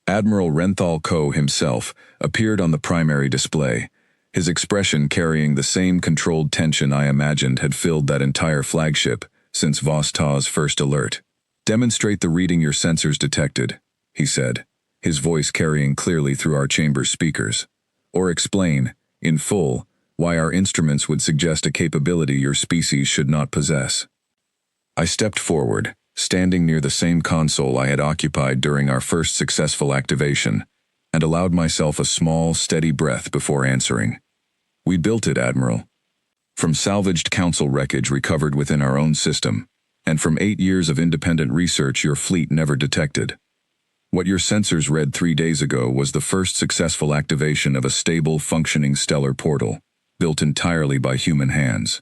Admiral Renthal Ko himself appeared on the primary display, his expression carrying the same controlled tension I imagined had filled that entire flagship since Vos Ta's first alert. "Demonstrate the reading your sensors detected," he said, his voice carrying clearly through our chamber's speakers. "Or explain, in full, why our instruments would suggest a capability your species should not possess." I stepped forward, standing near the same console I had occupied during our first successful activation, and allowed myself a small, steady breath before answering. "We built it, Admiral. From salvaged Council wreckage recovered within our own system, and from 8 years of independent research your fleet never detected. What your sensors read 3 days ago was the first successful activation of a stable, functioning stellar portal, built entirely by human hands."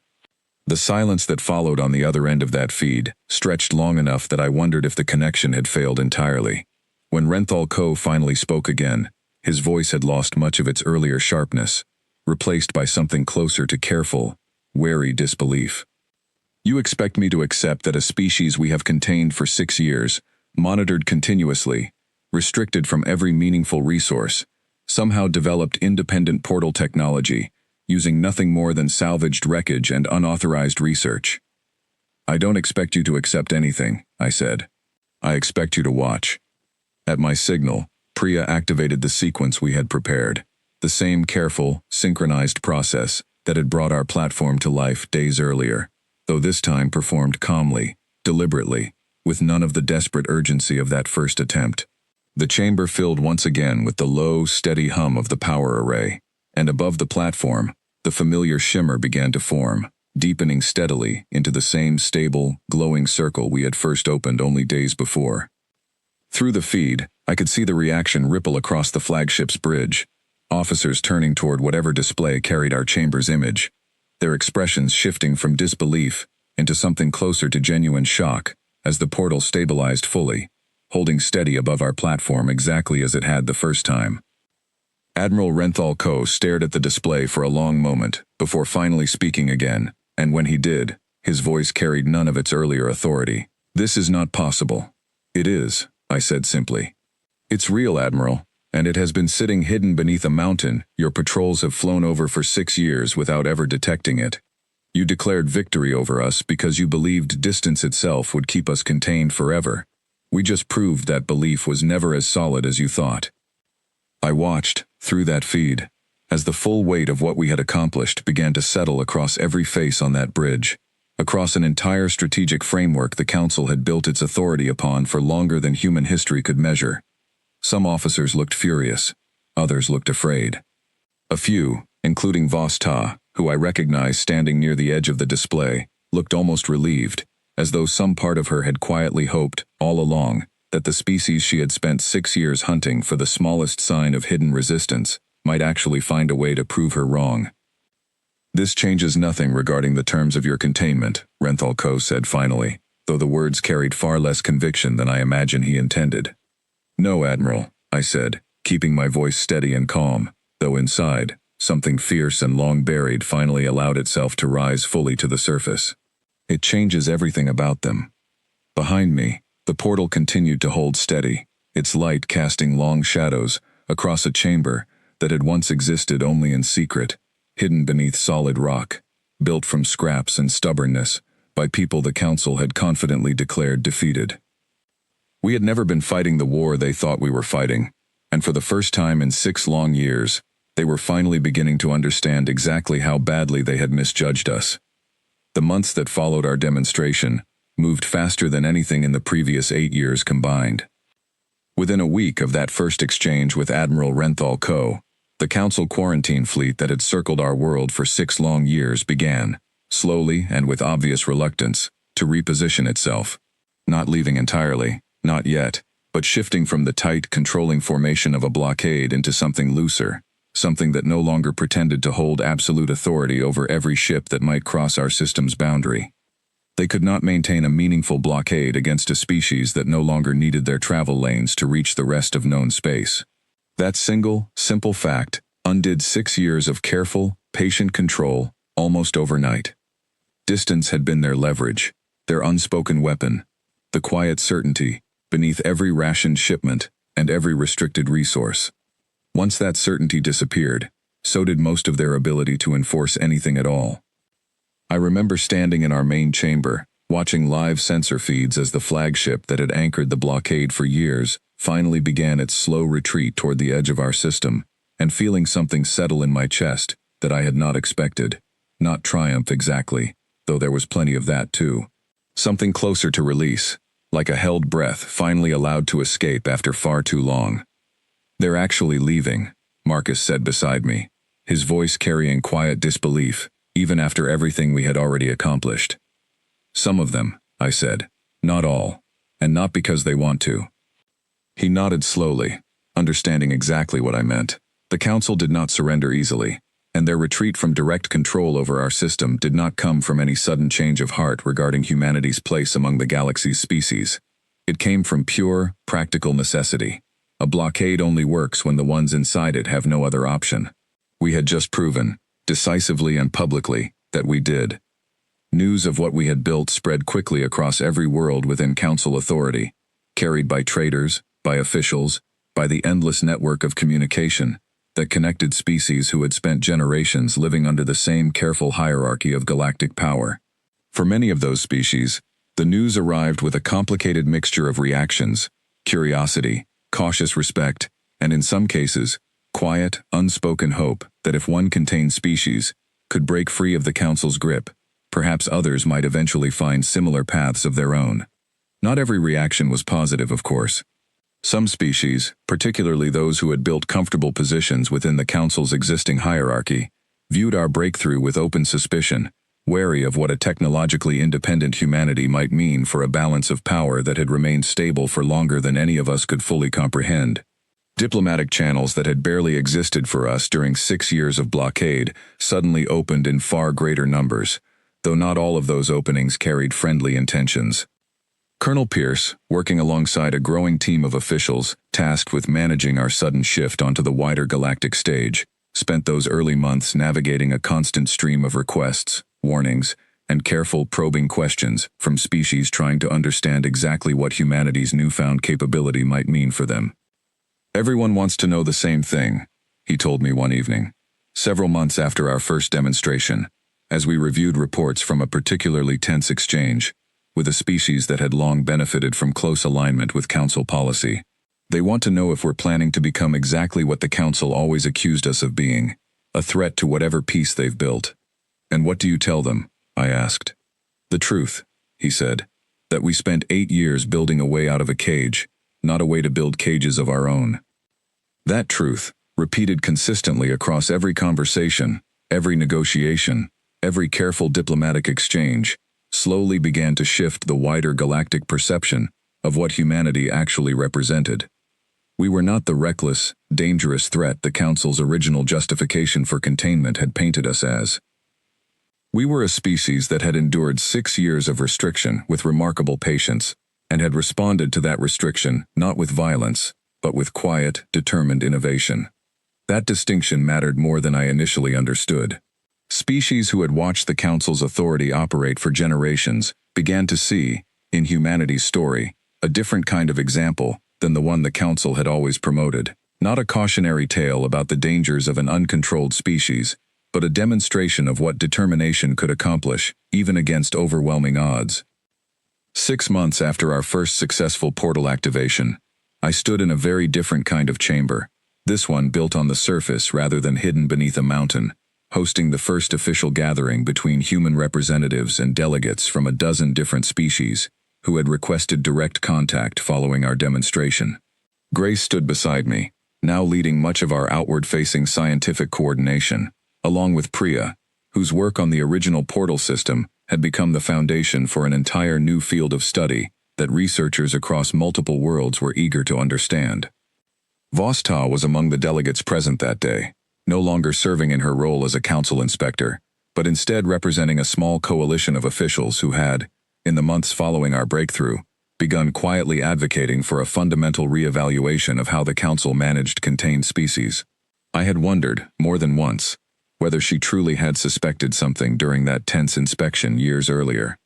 The silence that followed on the other end of that feed stretched long enough that I wondered if the connection had failed entirely. When Renthal Ko finally spoke again, his voice had lost much of its earlier sharpness, replaced by something closer to careful, wary disbelief. "You expect me to accept that a species we have contained for 6 years, monitored continuously, restricted from every meaningful resource, somehow developed independent portal technology, using nothing more than salvaged wreckage and unauthorized research? I don't expect you to accept anything," I said. "I expect you to watch." At my signal, Priya activated the sequence we had prepared, the same careful, synchronized process that had brought our platform to life days earlier, though this time performed calmly, deliberately, with none of the desperate urgency of that first attempt. The chamber filled once again with the low, steady hum of the power array, and above the platform, the familiar shimmer began to form, deepening steadily into the same stable, glowing circle we had first opened only days before. Through the feed, I could see the reaction ripple across the flagship's bridge, officers turning toward whatever display carried our chamber's image, their expressions shifting from disbelief into something closer to genuine shock as the portal stabilized fully, holding steady above our platform exactly as it had the first time. Admiral Renthal Ko stared at the display for a long moment before finally speaking again, and when he did, his voice carried none of its earlier authority. "This is not possible." "It is," I said simply. "It's real, Admiral, and it has been sitting hidden beneath a mountain your patrols have flown over for 6 years without ever detecting it. You declared victory over us because you believed distance itself would keep us contained forever. We just proved that belief was never as solid as you thought. I watched, through that feed, as the full weight of what we had accomplished began to settle across every face on that bridge, across an entire strategic framework the Council had built its authority upon for longer than human history could measure. Some officers looked furious, others looked afraid. A few, including Vos Ta, who I recognized standing near the edge of the display, looked almost relieved, as though some part of her had quietly hoped, all along, that the species she had spent 6 years hunting for the smallest sign of hidden resistance might actually find a way to prove her wrong. "This changes nothing regarding the terms of your containment," Renthal Ko said finally, though the words carried far less conviction than I imagine he intended. "No, Admiral," I said, keeping my voice steady and calm, though inside, something fierce and long buried finally allowed itself to rise fully to the surface. "It changes everything about them." Behind me, the portal continued to hold steady, its light casting long shadows across a chamber that had once existed only in secret, hidden beneath solid rock, built from scraps and stubbornness, by people the Council had confidently declared defeated. We had never been fighting the war they thought we were fighting, and for the first time in 6 long years, they were finally beginning to understand exactly how badly they had misjudged us. The months that followed our demonstration moved faster than anything in the previous 8 years combined. Within a week of that first exchange with Admiral Renthal Ko, the Council quarantine fleet that had circled our world for 6 long years began, slowly and with obvious reluctance, to reposition itself. Not leaving entirely, not yet, but shifting from the tight, controlling formation of a blockade into something looser, something that no longer pretended to hold absolute authority over every ship that might cross our system's boundary. They could not maintain a meaningful blockade against a species that no longer needed their travel lanes to reach the rest of known space. That single, simple fact undid 6 years of careful, patient control almost overnight. Distance had been their leverage, their unspoken weapon, the quiet certainty beneath every rationed shipment and every restricted resource. Once that certainty disappeared, so did most of their ability to enforce anything at all. I remember standing in our main chamber, watching live sensor feeds as the flagship that had anchored the blockade for years finally began its slow retreat toward the edge of our system, and feeling something settle in my chest that I had not expected. Not triumph exactly, though there was plenty of that too. Something closer to release, like a held breath finally allowed to escape after far too long. "They're actually leaving," Marcus said beside me, his voice carrying quiet disbelief, even after everything we had already accomplished. "Some of them," I said, "not all, and not because they want to." He nodded slowly, understanding exactly what I meant. The Council did not surrender easily, and their retreat from direct control over our system did not come from any sudden change of heart regarding humanity's place among the galaxy's species. It came from pure, practical necessity. A blockade only works when the ones inside it have no other option. We had just proven, decisively and publicly, that we did. News of what we had built spread quickly across every world within Council authority, carried by traders, by officials, by the endless network of communication that connected species who had spent generations living under the same careful hierarchy of galactic power. For many of those species, the news arrived with a complicated mixture of reactions, curiosity, cautious respect, and in some cases, quiet, unspoken hope that if one contained species could break free of the Council's grip, perhaps others might eventually find similar paths of their own. Not every reaction was positive, of course. Some species, particularly those who had built comfortable positions within the Council's existing hierarchy, viewed our breakthrough with open suspicion, wary of what a technologically independent humanity might mean for a balance of power that had remained stable for longer than any of us could fully comprehend. Diplomatic channels that had barely existed for us during 6 years of blockade suddenly opened in far greater numbers, though not all of those openings carried friendly intentions. Colonel Pierce, working alongside a growing team of officials tasked with managing our sudden shift onto the wider galactic stage, spent those early months navigating a constant stream of requests, warnings, and careful probing questions from species trying to understand exactly what humanity's newfound capability might mean for them. "Everyone wants to know the same thing," he told me one evening, several months after our first demonstration. as we reviewed reports from a particularly tense exchange with a species that had long benefited from close alignment with Council policy. They want to know if we're planning to become exactly what the Council always accused us of being, a threat to whatever peace they've built. And what do you tell them? I asked. The truth, he said, that we spent 8 years building a way out of a cage, not a way to build cages of our own. That truth, repeated consistently across every conversation, every negotiation, every careful diplomatic exchange, slowly began to shift the wider galactic perception of what humanity actually represented. We were not the reckless, dangerous threat the Council's original justification for containment had painted us as. We were a species that had endured 6 years of restriction with remarkable patience, and had responded to that restriction not with violence, but with quiet, determined innovation. That distinction mattered more than I initially understood. Species who had watched the Council's authority operate for generations began to see, in humanity's story, a different kind of example than the one the Council had always promoted. Not a cautionary tale about the dangers of an uncontrolled species, but a demonstration of what determination could accomplish, even against overwhelming odds. 6 months after our first successful portal activation, I stood in a very different kind of chamber, this one built on the surface rather than hidden beneath a mountain, hosting the first official gathering between human representatives and delegates from a dozen different species, who had requested direct contact following our demonstration. Grace stood beside me, now leading much of our outward-facing scientific coordination, along with Priya, whose work on the original portal system had become the foundation for an entire new field of study that researchers across multiple worlds were eager to understand. Vostha was among the delegates present that day, no longer serving in her role as a council inspector, but instead representing a small coalition of officials who had, in the months following our breakthrough, begun quietly advocating for a fundamental reevaluation of how the Council managed contained species. I had wondered, more than once, whether she truly had suspected something during that tense inspection years earlier,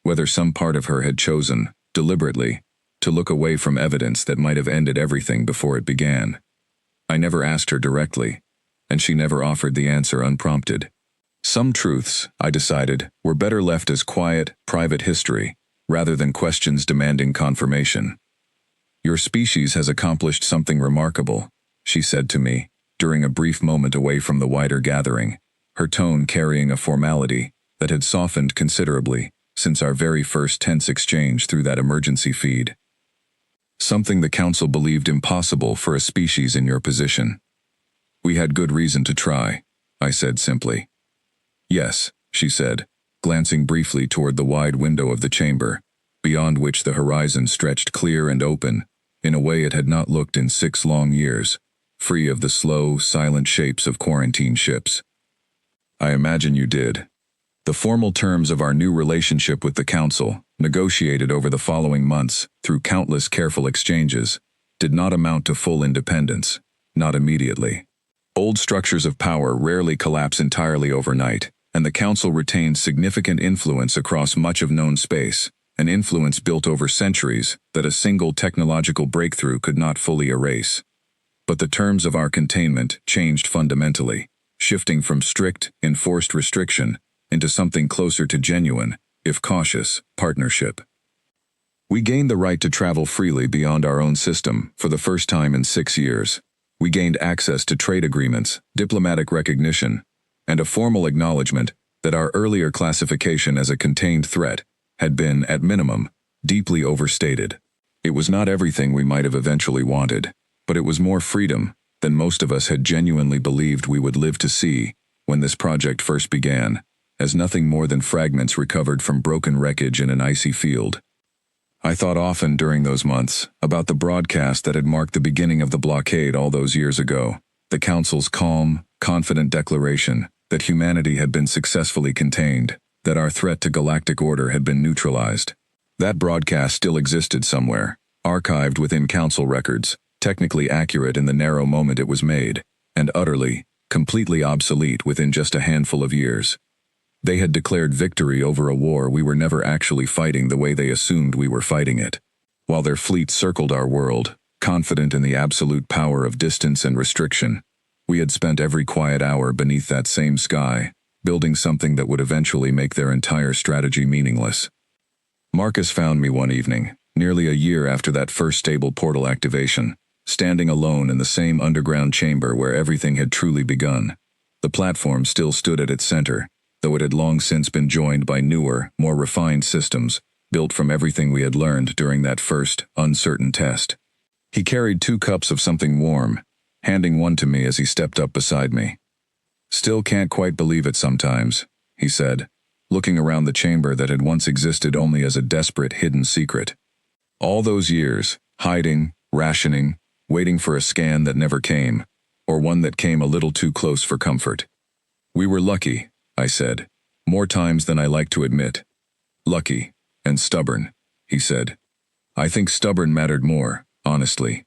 whether some part of her had chosen, deliberately, to look away from evidence that might have ended everything before it began. I never asked her directly, and she never offered the answer unprompted. Some truths, I decided, were better left as quiet, private history, rather than questions demanding confirmation. Your species has accomplished something remarkable, she said to me, during a brief moment away from the wider gathering, her tone carrying a formality that had softened considerably since our very first tense exchange through that emergency feed. Something the Council believed impossible for a species in your position. We had good reason to try, I said simply. Yes, she said, glancing briefly toward the wide window of the chamber, beyond which the horizon stretched clear and open, in a way it had not looked in 6 long years, free of the slow, silent shapes of quarantine ships. I imagine you did. The formal terms of our new relationship with the Council, negotiated over the following months through countless careful exchanges, did not amount to full independence, not immediately. Old structures of power rarely collapse entirely overnight, and the Council retained significant influence across much of known space, an influence built over centuries that a single technological breakthrough could not fully erase. But the terms of our containment changed fundamentally, shifting from strict, enforced restriction into something closer to genuine, if cautious, partnership. We gained the right to travel freely beyond our own system for the first time in 6 years. We gained access to trade agreements, diplomatic recognition, and a formal acknowledgement that our earlier classification as a contained threat had been, at minimum, deeply overstated. It was not everything we might have eventually wanted, but it was more freedom than most of us had genuinely believed we would live to see when this project first began, as nothing more than fragments recovered from broken wreckage in an icy field. I thought often during those months about the broadcast that had marked the beginning of the blockade all those years ago, the Council's calm, confident declaration that humanity had been successfully contained, that our threat to galactic order had been neutralized. That broadcast still existed somewhere, archived within Council records, technically accurate in the narrow moment it was made, and utterly, completely obsolete within just a handful of years. They had declared victory over a war we were never actually fighting the way they assumed we were fighting it. While their fleet circled our world, confident in the absolute power of distance and restriction, we had spent every quiet hour beneath that same sky, building something that would eventually make their entire strategy meaningless. Marcus found me one evening, nearly a year after that first stable portal activation, standing alone in the same underground chamber where everything had truly begun. The platform still stood at its center, though it had long since been joined by newer, more refined systems, built from everything we had learned during that first, uncertain test. He carried 2 cups of something warm, handing one to me as he stepped up beside me. "Still can't quite believe it sometimes," he said, looking around the chamber that had once existed only as a desperate hidden secret. "All those years, hiding, rationing, waiting for a scan that never came, or one that came a little too close for comfort. We were lucky," I said, "more times than I like to admit." "Lucky, and stubborn," he said. "I think stubborn mattered more, honestly."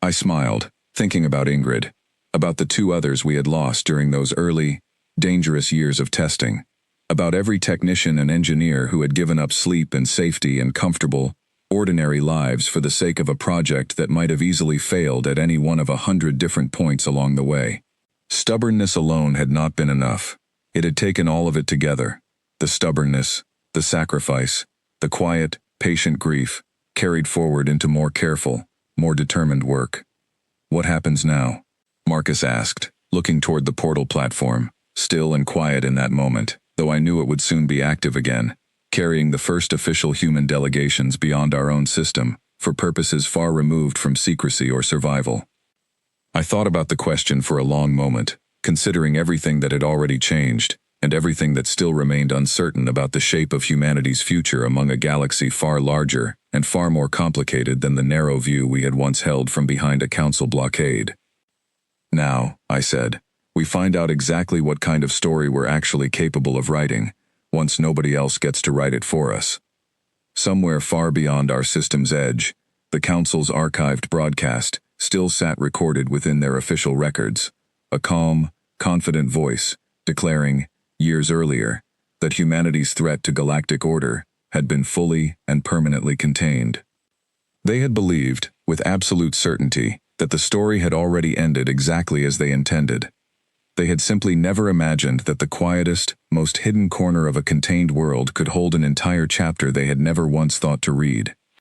I smiled, thinking about Ingrid, about the 2 others we had lost during those early, dangerous years of testing, about every technician and engineer who had given up sleep and safety and comfortable, ordinary lives for the sake of a project that might have easily failed at any one of 100 different points along the way. Stubbornness alone had not been enough. It had taken all of it together: the stubbornness, the sacrifice, the quiet, patient grief, carried forward into more careful, more determined work. "What happens now?" Marcus asked, looking toward the portal platform, still and quiet in that moment, though I knew it would soon be active again, carrying the first official human delegations beyond our own system, for purposes far removed from secrecy or survival. I thought about the question for a long moment, considering everything that had already changed, and everything that still remained uncertain about the shape of humanity's future among a galaxy far larger and far more complicated than the narrow view we had once held from behind a council blockade. "Now," I said, "we find out exactly what kind of story we're actually capable of writing, once nobody else gets to write it for us." Somewhere far beyond our system's edge, the Council's archived broadcast still sat recorded within their official records, a calm, confident voice declaring, years earlier, that humanity's threat to galactic order had been fully and permanently contained. They had believed, with absolute certainty, that the story had already ended exactly as they intended. They had simply never imagined that the quietest, most hidden corner of a contained world could hold an entire chapter they had never once thought to read.